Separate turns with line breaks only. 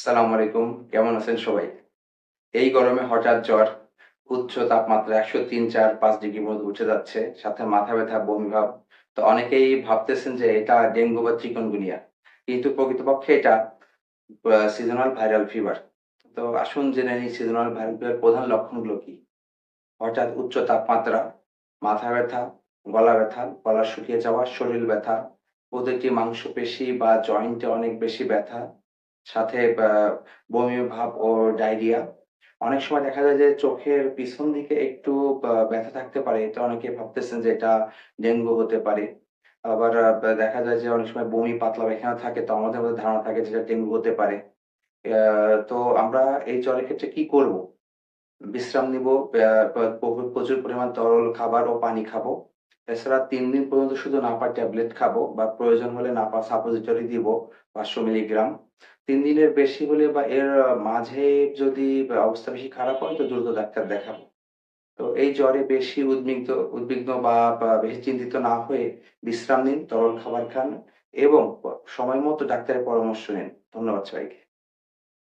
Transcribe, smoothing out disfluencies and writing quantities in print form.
আসসালামু আলাইকুম। কেমন আছেন সবাই? এই গরমে হঠাৎ জ্বর, উচ্চ তাপমাত্রা ১০৩, ৪, ৫ ডিগ্রির মধ্যে উঠে যাচ্ছে। সাথে মাথা ব্যথা, বমি ভাব। তো অনেকেই ভাবতেছেন যে এটা ডেঙ্গু বা চিকুনগুনিয়া। কিন্তু প্রকৃতপক্ষে এটা সিজনাল ভাইরাল ফিভার। তো আসুন জেনে নিই সিজনাল ভাইরাল ফিভার প্রধান লক্ষণগুলো কি? হঠাৎ উচ্চ তাপমাত্রা, মাথা ব্যথা, গলা ব্যথা, গলা শুকিয়ে যাওয়া, শরীর ব্যথা, প্রতিটি মাংসপেশি বা জয়েন্টে অনেক বেশি ব্যথা, সাথে বমি ভাব ও ডায়রিয়া। অনেক সময় দেখা যায় যে চোখের পিছন দিকে একটু ব্যথা থাকতে পারে। এটা অনেকে ভাবতেছেন যে এটা ডেঙ্গু হতে পারে। আবার দেখা যায় যে অনেক সময় বমি, পাতলা পায়খানা থাকে তো আমাদের মধ্যে ধারণা থাকে যে এটা ডেঙ্গু হতে পারে। অ্যা তো আমরা এই জ্বরের ক্ষেত্রে কি করব? বিশ্রাম নিবো, প্রচুর পরিমাণ তরল খাবার ও পানি খাবো। এছাড়া ৩ দিন পর্যন্ত শুধু নাপা ট্যাবলেট খাবো বা প্রয়োজন হলে নাপা সাপোজিটরি দিব ৫০০ মিলিগ্রাম। ৩ দিনের বেশি হলে বা এর মাঝে যদি অবস্থা বেশি খারাপ হয় তো দ্রুত ডাক্তার দেখাবো। তো এই জ্বরে বেশি উদ্বিগ্ন বা বেশি চিন্তিত না হয়ে বিশ্রাম নিন, তরল খাবার খান এবং সময় মতো ডাক্তারের পরামর্শ নিন। ধন্যবাদ সবাইকে।